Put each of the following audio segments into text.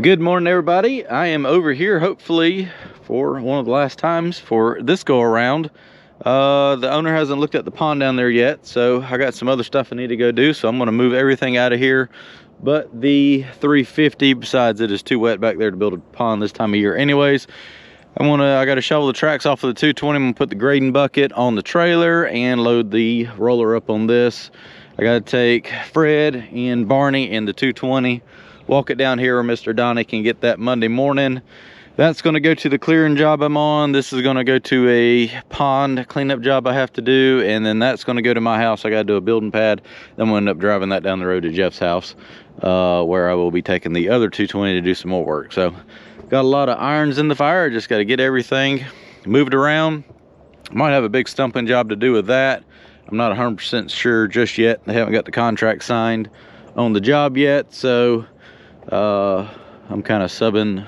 Good morning, everybody. I am over here, hopefully, for one of the last times for this go around. The owner hasn't looked at the pond down there yet, so I got some other stuff I need to go do, so I'm going to move everything out of here but the 350. Besides, it is too wet back there to build a pond this time of year anyways. I got to shovel the tracks off of the 220. I'm going to put the grading bucket on the trailer and load the roller up on this. I got to take Fred and Barney in the 220, walk it down here where Mr. Donnie can get that Monday morning. That's going to go to the clearing job I'm on. This is going to go to a pond cleanup job I have to do, and then that's going to go to my house. I got to do a building pad. Then we'll end up driving that down the road to Jeff's house, where I will be taking the other 220 to do some more work. So got a lot of irons in the fire. Just got to get everything moved around. Might have a big stumping job to do with that. I'm not 100% sure just yet. They haven't got the contract signed on the job yet, so I'm kind of subbing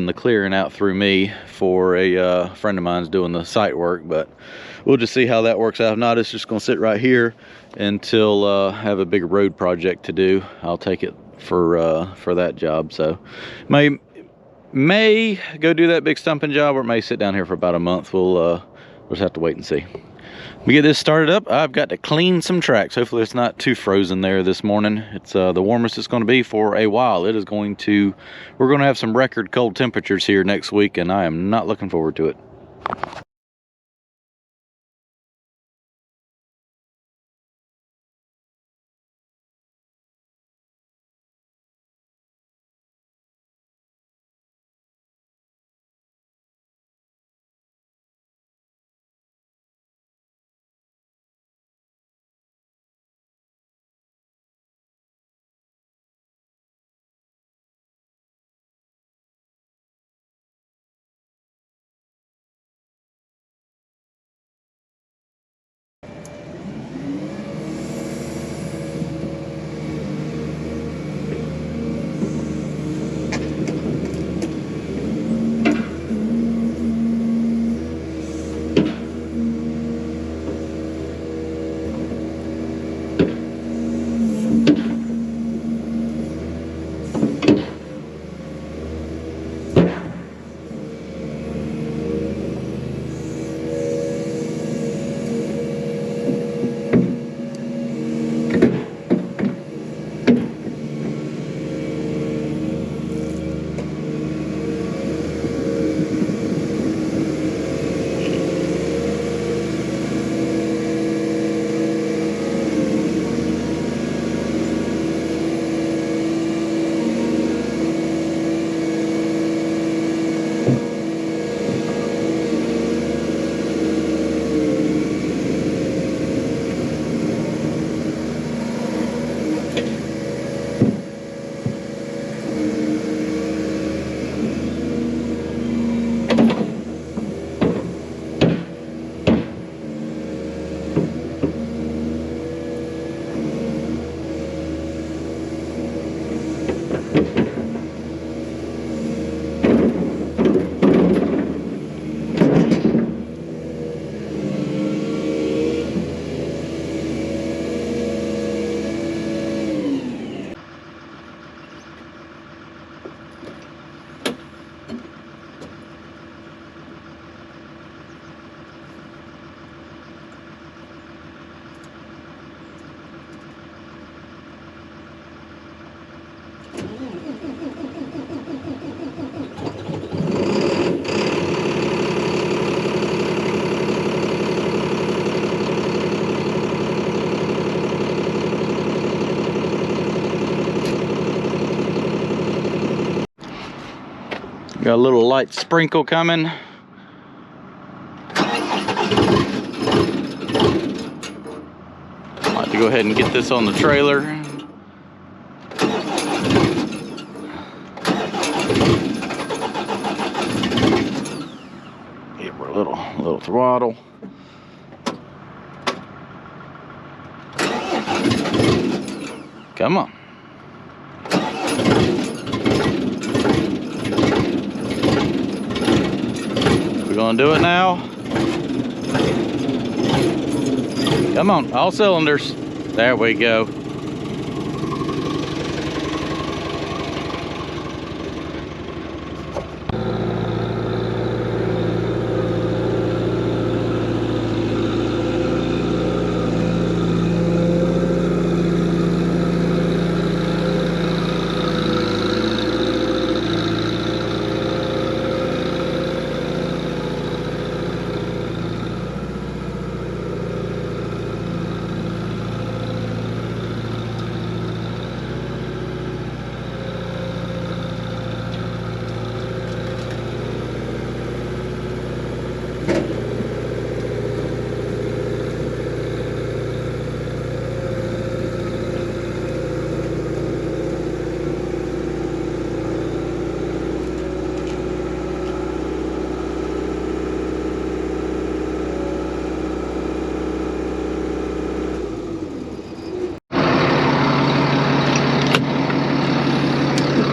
the clearing out through me for a friend of mine's doing the site work, but we'll just see how that works out. If not, it's just gonna sit right here until I have a big road project to do. I'll take it for that job. So may go do that big stumping job, or it may sit down here for about a month. We'll just have to wait and see. We get this started up. I've got to clean some tracks. Hopefully it's not too frozen there this morning. It's the warmest it's going to be for a while. We're going to have some record cold temperatures here next week, and I am not looking forward to it. Got a little light sprinkle coming. I'd like to go ahead and get this on the trailer. Give her a little throttle. Come on. We're gonna do it now. Come on, all cylinders. There we go.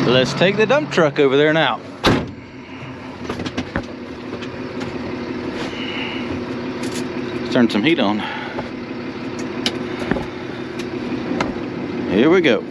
Let's take the dump truck over there now. Let's turn some heat on. Here we go.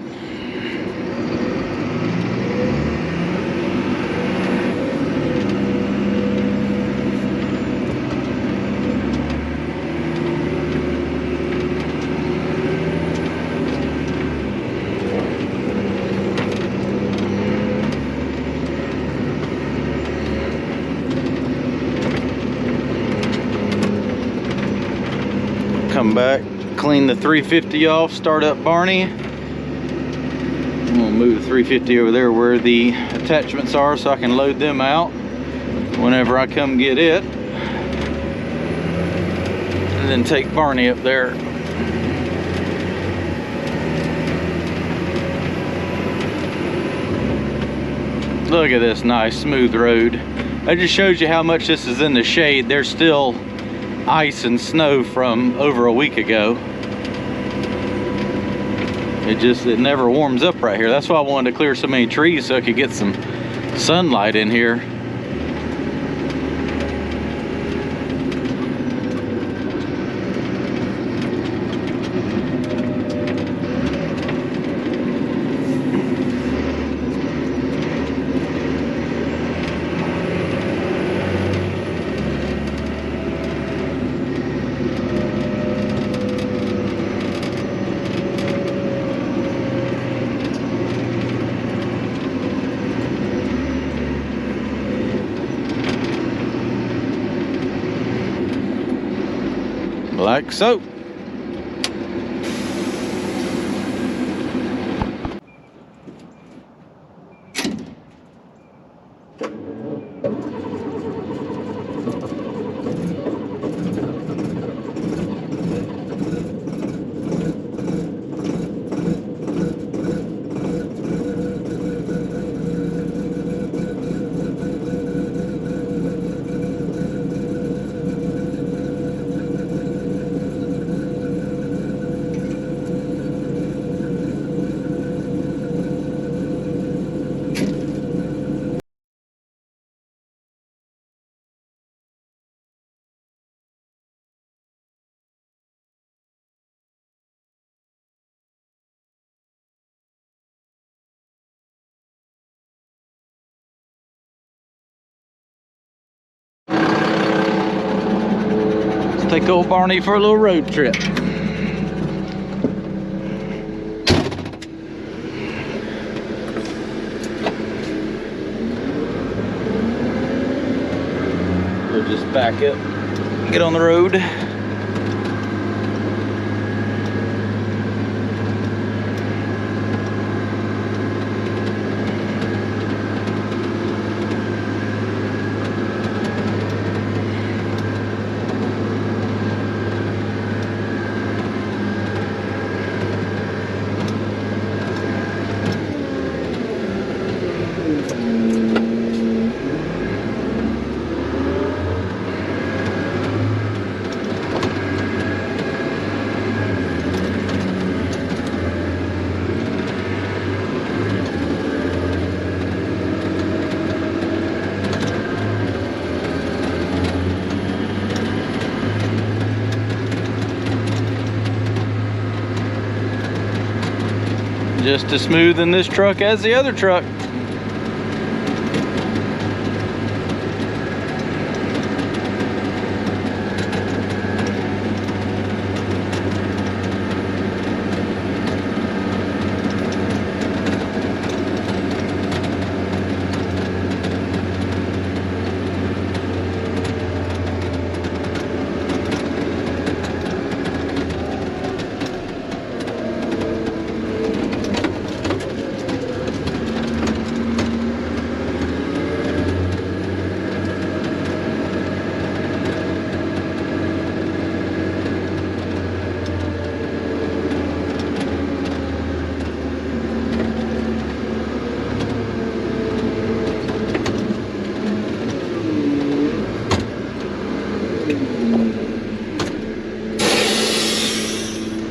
Come back, clean the 350 off, start up Barney. I'm gonna move the 350 over there where the attachments are so I can load them out whenever I come get it. And then take Barney up there. Look at this nice smooth road. That just shows you how much this is in the shade. There's still ice and snow from over a week ago. It never warms up right here. That's why I wanted to clear so many trees so I could get some sunlight in here. Like so. Take old Barney for a little road trip. We'll just back up, get on the road. Just as smooth in this truck as the other truck.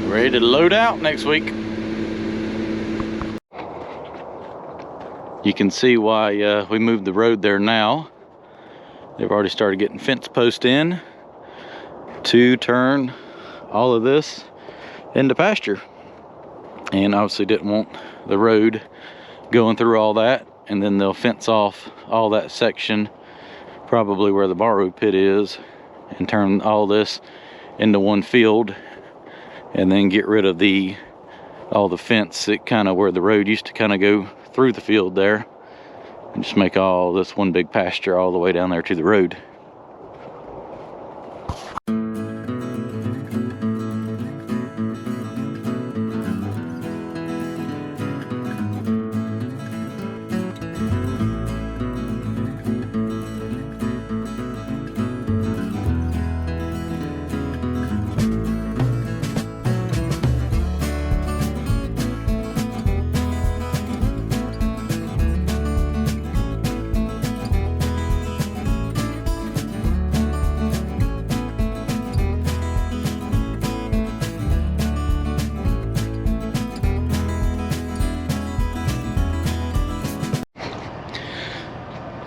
Ready to load out next week. You can see why we moved the road there now. They've already started getting fence posts in to turn all of this into pasture. And obviously didn't want the road going through all that, and then they'll fence off all that section, probably where the borrow pit is, and turn all this into one field, and then get rid of all the fence that kind of where the road used to kind of go through the field there, and just make all this one big pasture all the way down there to the road.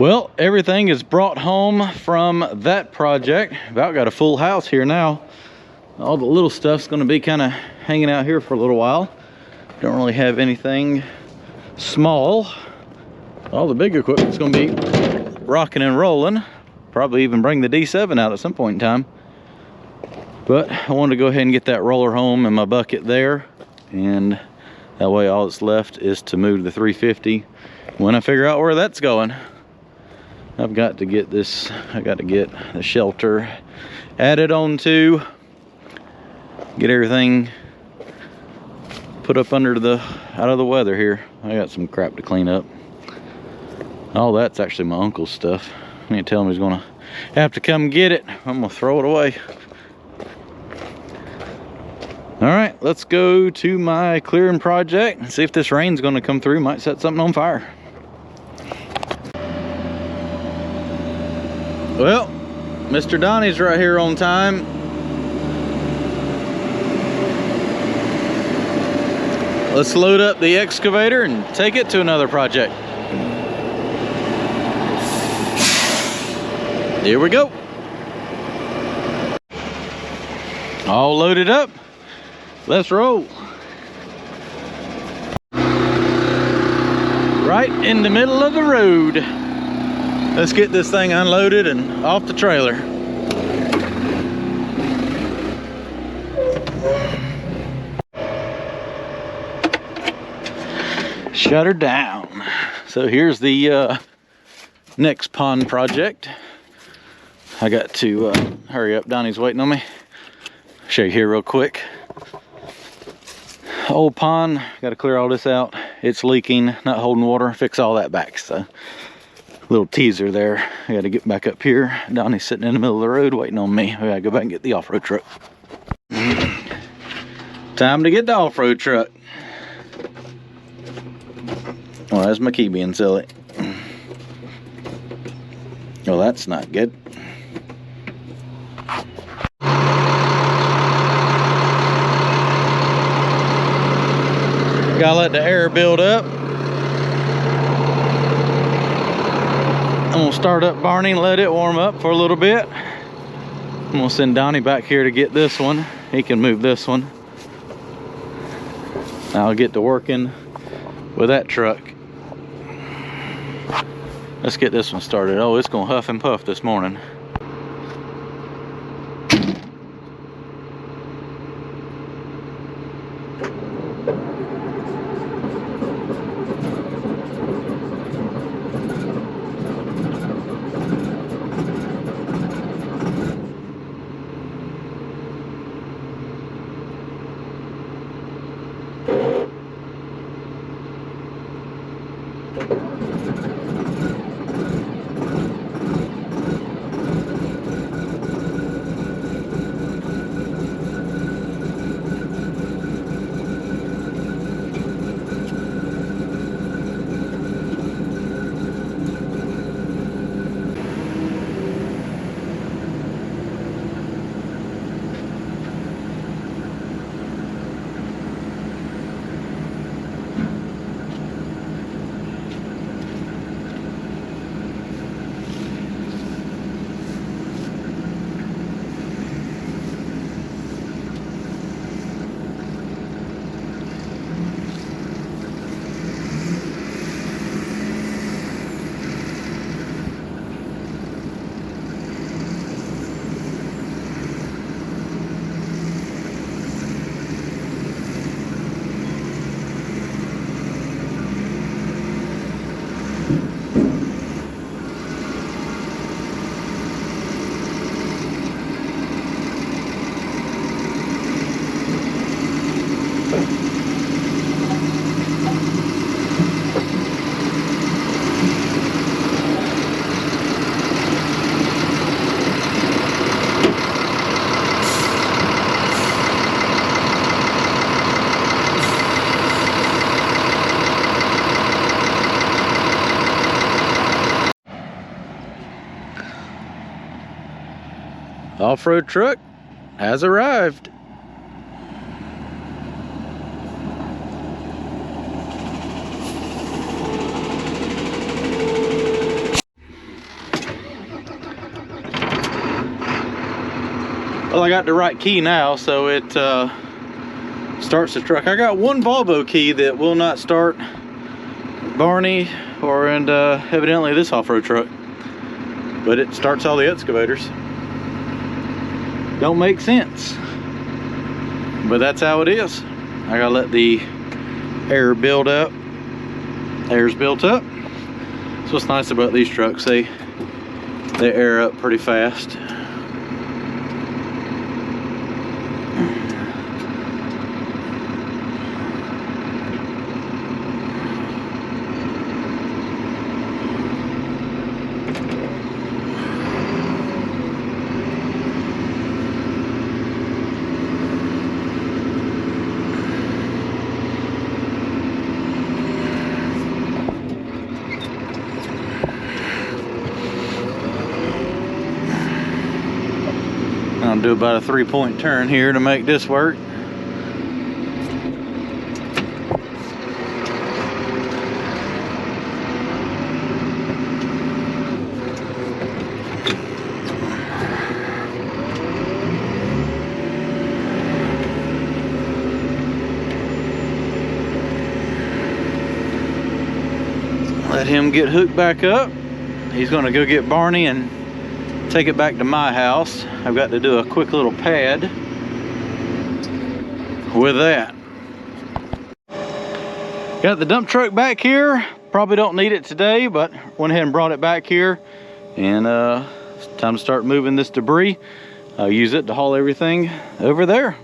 Well, everything is brought home from that project. About got a full house here now. All the little stuff's gonna be kind of hanging out here for a little while. Don't really have anything small. All the big equipment's gonna be rocking and rolling. Probably even bring the D7 out at some point in time. But I wanted to go ahead and get that roller home and my bucket there. And that way all that's left is to move the 350 when I figure out where that's going. I've got to get this, I got to get the shelter added on to, get everything put up under the, out of the weather here. I got some crap to clean up. All that's actually my uncle's stuff. I need to tell him he's gonna have to come get it. I'm gonna throw it away. All right, let's go to my clearing project and see if this rain's gonna come through. Might set something on fire. Well, Mr. Donnie's right here on time. Let's load up the excavator and take it to another project. Here we go. All loaded up. Let's roll. Right in the middle of the road. Let's get this thing unloaded and off the trailer. Shut her down. So here's the next pond project. I got to hurry up. Donnie's waiting on me. Show you here real quick. Old pond, got to clear all this out. It's leaking, not holding water. Fix all that back. So little teaser there. I got to get back up here. Donnie's sitting in the middle of the road waiting on me. I got to go back and get the off-road truck. Time to get the off-road truck. Well, that's my key being silly. Well, that's not good. Gotta let the air build up. I'm gonna start up Barney and let it warm up for a little bit. I'm gonna send Donnie back here to get this one. He can move this one. I'll get to working with that truck. Let's get this one started. Oh, it's gonna huff and puff this morning. Off-road truck has arrived. Well, I got the right key now, so it starts the truck. I got one Volvo key that will not start Barney and evidently this off-road truck, but it starts all the excavators. Don't make sense, but that's how it is. I gotta let the air build up. Air's built up. So what's nice about these trucks, they air up pretty fast. I'll do about a 3-point turn here to make this work. Let him get hooked back up. He's gonna go get Barney and take it back to my house. I've got to do a quick little pad with that. Got the dump truck back here. Probably don't need it today, but went ahead and brought it back here, and it's time to start moving this debris. I'll use it to haul everything over there.